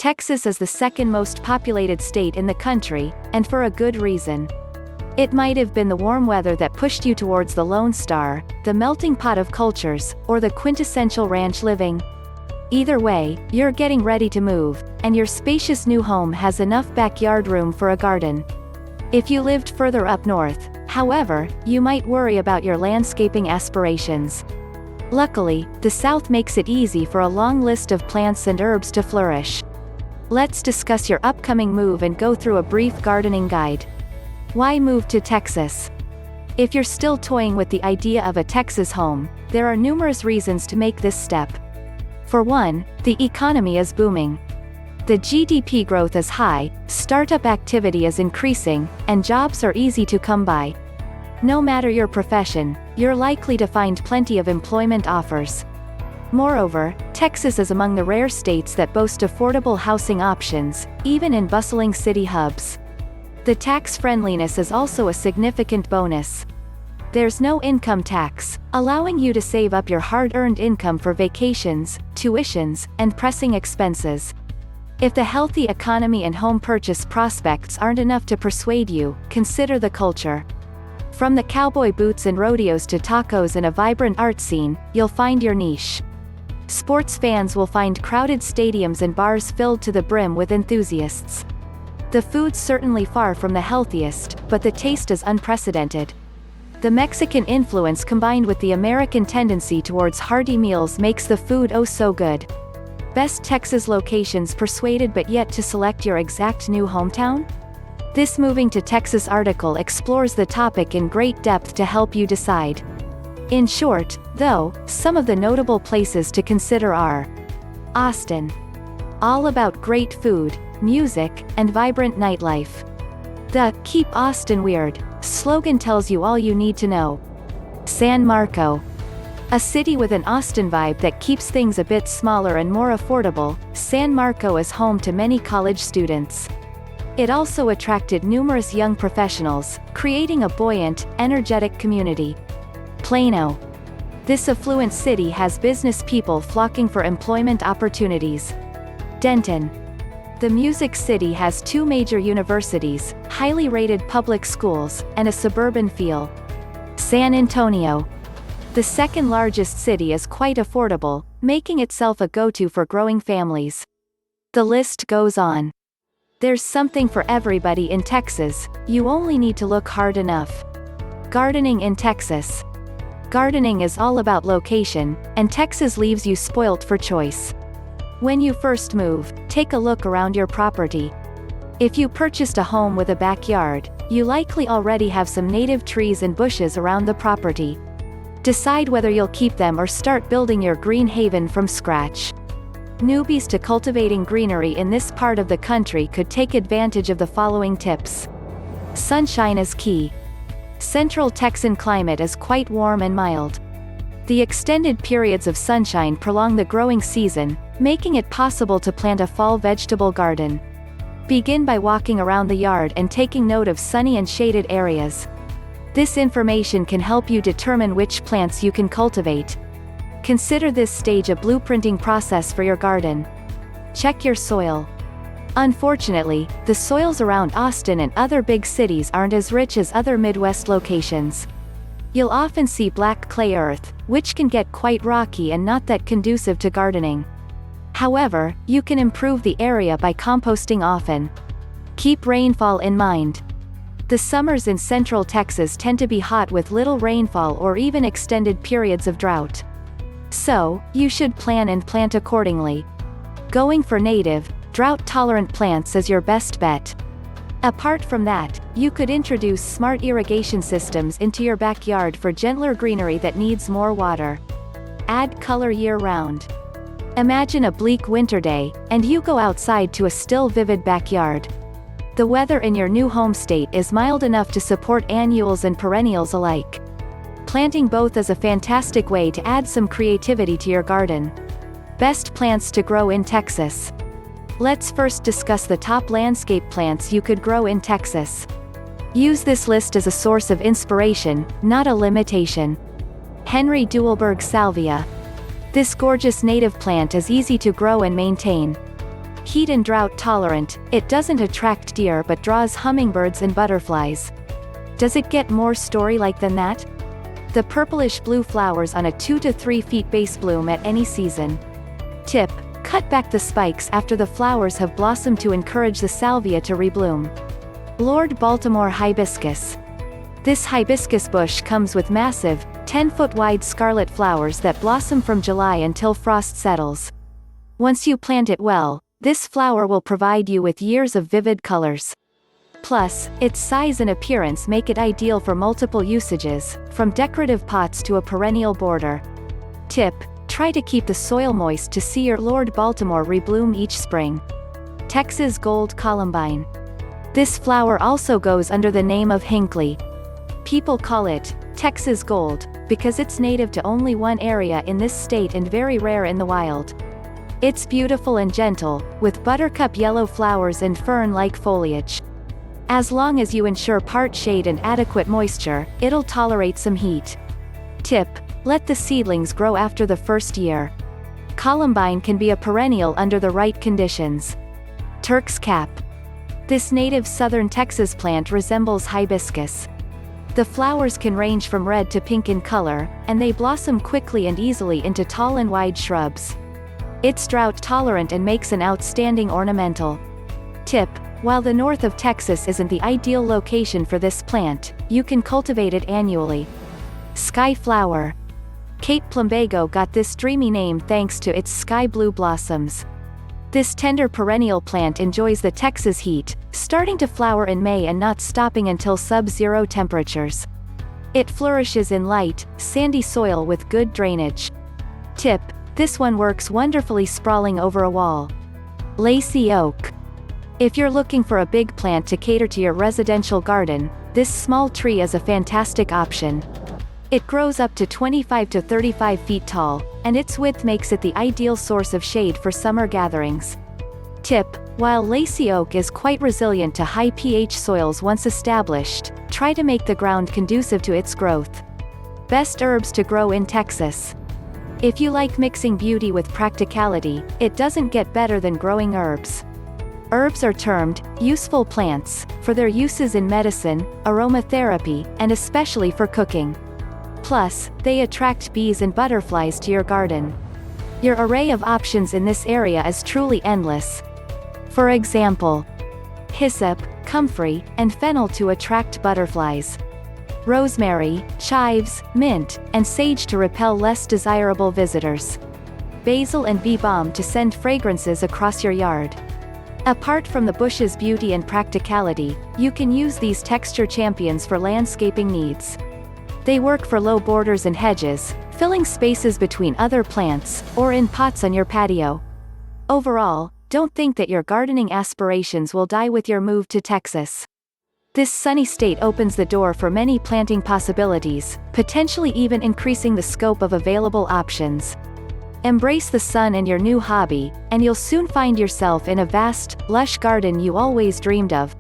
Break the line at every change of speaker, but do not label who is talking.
Texas is the second most populated state in the country, and for a good reason. It might have been the warm weather that pushed you towards the Lone Star, the melting pot of cultures, or the quintessential ranch living. Either way, you're getting ready to move, and your spacious new home has enough backyard room for a garden. If you lived further up north, however, you might worry about your landscaping aspirations. Luckily, the South makes it easy for a long list of plants and herbs to flourish. Let's discuss your upcoming move and go through a brief gardening guide. Why move to Texas? If you're still toying with the idea of a Texas home, there are numerous reasons to make this step. For one, the economy is booming. The GDP growth is high, startup activity is increasing, and jobs are easy to come by. No matter your profession, you're likely to find plenty of employment offers. Moreover, Texas is among the rare states that boast affordable housing options, even in bustling city hubs. The tax friendliness is also a significant bonus. There's no income tax, allowing you to save up your hard-earned income for vacations, tuitions, and pressing expenses. If the healthy economy and home purchase prospects aren't enough to persuade you, consider the culture. From the cowboy boots and rodeos to tacos and a vibrant art scene, you'll find your niche. Sports fans will find crowded stadiums and bars filled to the brim with enthusiasts. The food's certainly far from the healthiest, but the taste is unprecedented. The Mexican influence combined with the American tendency towards hearty meals makes the food oh so good. Best Texas locations persuaded but yet to select your exact new hometown? This Moving to Texas article explores the topic in great depth to help you decide. In short, though, some of the notable places to consider are Austin. All about great food, music, and vibrant nightlife. The "Keep Austin Weird" slogan tells you all you need to know. San Marco. A city with an Austin vibe that keeps things a bit smaller and more affordable, San Marco is home to many college students. It also attracted numerous young professionals, creating a buoyant, energetic community. Plano. This affluent city has business people flocking for employment opportunities. Denton. The Music City has two major universities, highly rated public schools, and a suburban feel. San Antonio. The second largest city is quite affordable, making itself a go-to for growing families. The list goes on. There's something for everybody in Texas, you only need to look hard enough. Gardening in Texas. Gardening is all about location, and Texas leaves you spoilt for choice. When you first move, take a look around your property. If you purchased a home with a backyard, you likely already have some native trees and bushes around the property. Decide whether you'll keep them or start building your green haven from scratch. Newbies to cultivating greenery in this part of the country could take advantage of the following tips. Sunshine is key. Central Texan climate is quite warm and mild. The extended periods of sunshine prolong the growing season, making it possible to plant a fall vegetable garden. Begin by walking around the yard and taking note of sunny and shaded areas. This information can help you determine which plants you can cultivate. Consider this stage a blueprinting process for your garden. Check your soil. Unfortunately, the soils around Austin and other big cities aren't as rich as other Midwest locations. You'll often see black clay earth, which can get quite rocky and not that conducive to gardening. However, you can improve the area by composting often. Keep rainfall in mind. The summers in central Texas tend to be hot with little rainfall or even extended periods of drought. So, you should plan and plant accordingly. Going for native, drought-tolerant plants is your best bet. Apart from that, you could introduce smart irrigation systems into your backyard for gentler greenery that needs more water. Add color year-round. Imagine a bleak winter day, and you go outside to a still vivid backyard. The weather in your new home state is mild enough to support annuals and perennials alike. Planting both is a fantastic way to add some creativity to your garden. Best plants to grow in Texas. Let's first discuss the top landscape plants you could grow in Texas. Use this list as a source of inspiration, not a limitation. Henry Duelberg Salvia. This gorgeous native plant is easy to grow and maintain. Heat and drought tolerant, it doesn't attract deer but draws hummingbirds and butterflies. Does it get more story-like than that? The purplish blue flowers on a 2 to 3 feet base bloom at any season. Tip: cut back the spikes after the flowers have blossomed to encourage the salvia to rebloom. Lord Baltimore hibiscus. This hibiscus bush comes with massive, 10-foot wide scarlet flowers that blossom from July until frost settles. Once you plant it well, this flower will provide you with years of vivid colors. Plus, its size and appearance make it ideal for multiple usages, from decorative pots to a perennial border. Tip: try to keep the soil moist to see your Lord Baltimore rebloom each spring. Texas gold columbine. This flower also goes under the name of Hinckley. People call it Texas gold because it's native to only one area in this state and very rare in the wild. It's beautiful and gentle, with buttercup yellow flowers and fern-like foliage. As long as you ensure part shade and adequate moisture, it'll tolerate some heat. Tip: let the seedlings grow after the first year. Columbine can be a perennial under the right conditions. Turk's cap. This native southern Texas plant resembles hibiscus. The flowers can range from red to pink in color, and they blossom quickly and easily into tall and wide shrubs. It's drought tolerant and makes an outstanding ornamental. Tip: while the north of Texas isn't the ideal location for this plant, you can cultivate it annually. Sky flower. Cape Plumbago got this dreamy name thanks to its sky blue blossoms. This tender perennial plant enjoys the Texas heat, starting to flower in May and not stopping until sub-zero temperatures. It flourishes in light, sandy soil with good drainage. Tip: this one works wonderfully sprawling over a wall. Lacy oak. If you're looking for a big plant to cater to your residential garden, this small tree is a fantastic option. It grows up to 25 to 35 feet tall, and its width makes it the ideal source of shade for summer gatherings. Tip: while Lacy oak is quite resilient to high pH soils once established, try to make the ground conducive to its growth. Best herbs to grow in Texas. If you like mixing beauty with practicality, it doesn't get better than growing herbs. Herbs are termed useful plants for their uses in medicine, aromatherapy, and especially for cooking. Plus, they attract bees and butterflies to your garden. Your array of options in this area is truly endless. For example, hyssop, comfrey, and fennel to attract butterflies. Rosemary, chives, mint, and sage to repel less desirable visitors. Basil and bee balm to send fragrances across your yard. Apart from the bush's beauty and practicality, you can use these texture champions for landscaping needs. They work for low borders and hedges, filling spaces between other plants, or in pots on your patio. Overall, don't think that your gardening aspirations will die with your move to Texas. This sunny state opens the door for many planting possibilities, potentially even increasing the scope of available options. Embrace the sun and your new hobby, and you'll soon find yourself in a vast, lush garden you always dreamed of.